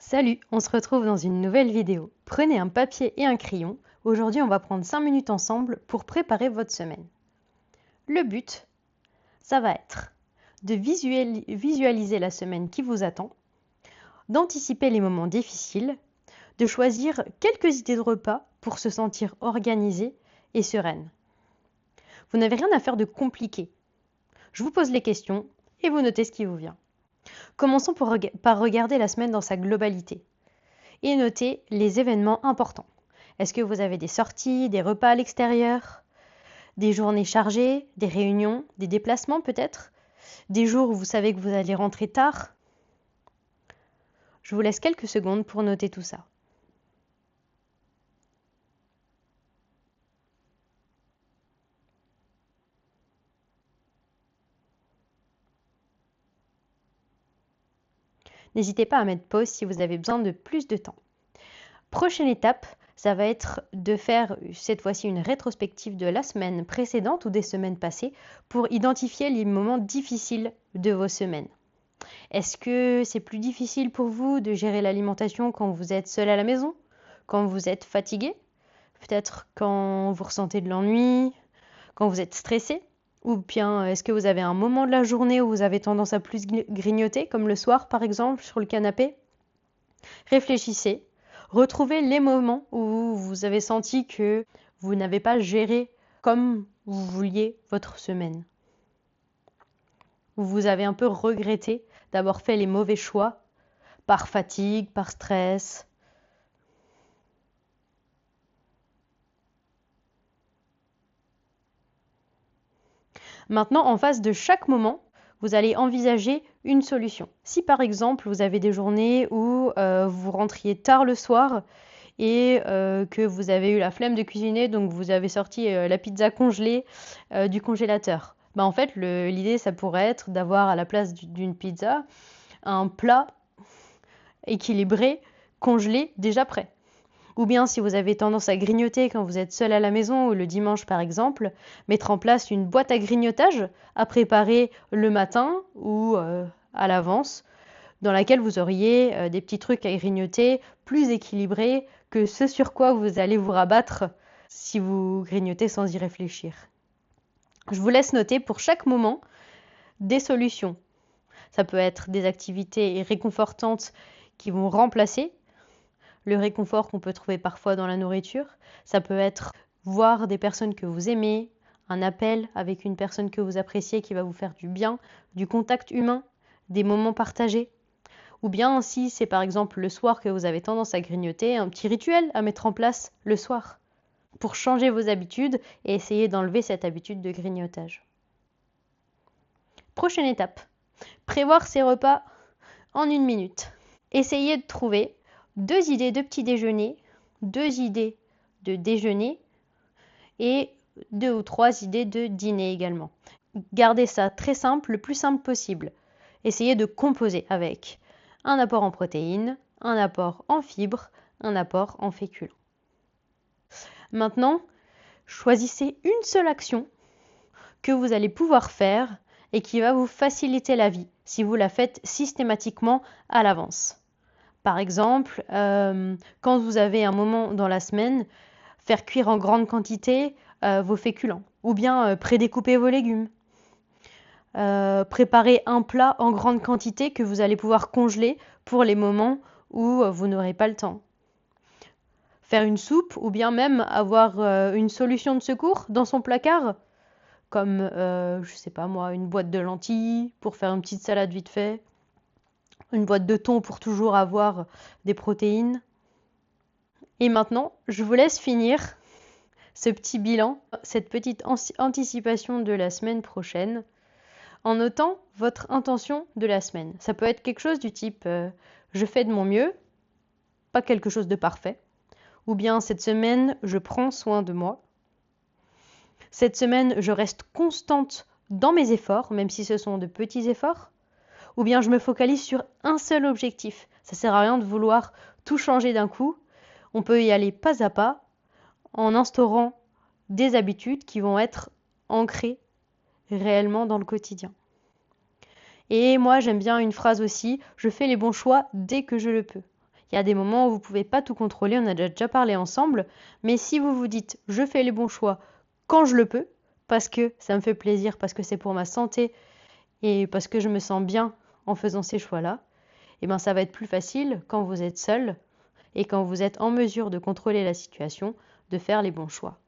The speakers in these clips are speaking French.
Salut, on se retrouve dans une nouvelle vidéo. Prenez un papier et un crayon. Aujourd'hui, on va prendre 5 minutes ensemble pour préparer votre semaine. Le but, ça va être de visualiser la semaine qui vous attend, d'anticiper les moments difficiles, de choisir quelques idées de repas pour se sentir organisée et sereine. Vous n'avez rien à faire de compliqué. Je vous pose les questions et vous notez ce qui vous vient. Commençons par regarder la semaine dans sa globalité et noter les événements importants. Est-ce que vous avez des sorties, des repas à l'extérieur, des journées chargées, des réunions, des déplacements peut-être, des jours où vous savez que vous allez rentrer tard? Je vous laisse quelques secondes pour noter tout ça. N'hésitez pas à mettre pause si vous avez besoin de plus de temps. Prochaine étape, ça va être de faire cette fois-ci une rétrospective de la semaine précédente ou des semaines passées pour identifier les moments difficiles de vos semaines. Est-ce que c'est plus difficile pour vous de gérer l'alimentation quand vous êtes seul à la maison? Quand vous êtes fatigué? Peut-être quand vous ressentez de l'ennui? Quand vous êtes stressé? Ou bien est-ce que vous avez un moment de la journée où vous avez tendance à plus grignoter, comme le soir par exemple, sur le canapé? Réfléchissez. Retrouvez les moments où vous avez senti que vous n'avez pas géré comme vous vouliez votre semaine. Où vous avez un peu regretté d'avoir fait les mauvais choix par fatigue, par stress. Maintenant, en face de chaque moment, vous allez envisager une solution. Si par exemple, vous avez des journées où vous rentriez tard le soir et que vous avez eu la flemme de cuisiner, donc vous avez sorti la pizza congelée du congélateur. En fait, l'idée, ça pourrait être d'avoir à la place d'une pizza un plat équilibré, congelé, déjà prêt. Ou bien si vous avez tendance à grignoter quand vous êtes seul à la maison ou le dimanche par exemple, mettre en place une boîte à grignotage à préparer le matin ou à l'avance, dans laquelle vous auriez des petits trucs à grignoter plus équilibrés que ce sur quoi vous allez vous rabattre si vous grignotez sans y réfléchir. Je vous laisse noter pour chaque moment des solutions. Ça peut être des activités réconfortantes qui vont remplacer le réconfort qu'on peut trouver parfois dans la nourriture. Ça peut être voir des personnes que vous aimez, un appel avec une personne que vous appréciez qui va vous faire du bien, du contact humain, des moments partagés. Ou bien si c'est par exemple le soir que vous avez tendance à grignoter, un petit rituel à mettre en place le soir pour changer vos habitudes et essayer d'enlever cette habitude de grignotage. Prochaine étape, prévoir ses repas en 1 minute. Essayez de trouver 2 idées de petit déjeuner, 2 idées de déjeuner et 2 ou 3 idées de dîner également. Gardez ça très simple, le plus simple possible. Essayez de composer avec un apport en protéines, un apport en fibres, un apport en féculents. Maintenant, choisissez une seule action que vous allez pouvoir faire et qui va vous faciliter la vie si vous la faites systématiquement à l'avance. Par exemple, quand vous avez un moment dans la semaine, faire cuire en grande quantité vos féculents ou bien prédécouper vos légumes. Préparer un plat en grande quantité que vous allez pouvoir congeler pour les moments où vous n'aurez pas le temps. Faire une soupe ou bien même avoir une solution de secours dans son placard, comme, je sais pas moi, une boîte de lentilles pour faire une petite salade vite fait, une boîte de thon pour toujours avoir des protéines. Et maintenant, je vous laisse finir ce petit bilan, cette petite anticipation de la semaine prochaine, en notant votre intention de la semaine. Ça peut être quelque chose du type je fais de mon mieux, pas quelque chose de parfait. Ou bien cette semaine, je prends soin de moi. Cette semaine, je reste constante dans mes efforts, même si ce sont de petits efforts. Ou bien je me focalise sur un seul objectif. Ça sert à rien de vouloir tout changer d'un coup. On peut y aller pas à pas en instaurant des habitudes qui vont être ancrées réellement dans le quotidien. Et moi, j'aime bien une phrase aussi, je fais les bons choix dès que je le peux. Il y a des moments où vous ne pouvez pas tout contrôler, on a déjà parlé ensemble, mais si vous vous dites je fais les bons choix quand je le peux, parce que ça me fait plaisir, parce que c'est pour ma santé et parce que je me sens bien en faisant ces choix-là, et ben ça va être plus facile quand vous êtes seul et quand vous êtes en mesure de contrôler la situation, de faire les bons choix.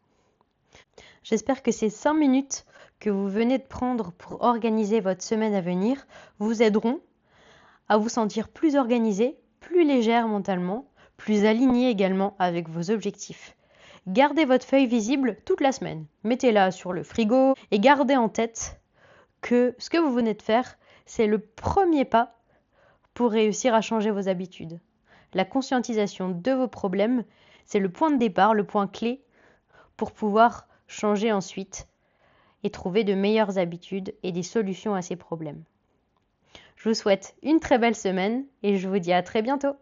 J'espère que ces 5 minutes que vous venez de prendre pour organiser votre semaine à venir vous aideront à vous sentir plus organisé, plus légère mentalement, plus aligné également avec vos objectifs. Gardez votre feuille visible toute la semaine. Mettez-la sur le frigo et gardez en tête que ce que vous venez de faire, c'est le premier pas pour réussir à changer vos habitudes. La conscientisation de vos problèmes, c'est le point de départ, le point clé pour pouvoir changer ensuite et trouver de meilleures habitudes et des solutions à ces problèmes. Je vous souhaite une très belle semaine et je vous dis à très bientôt.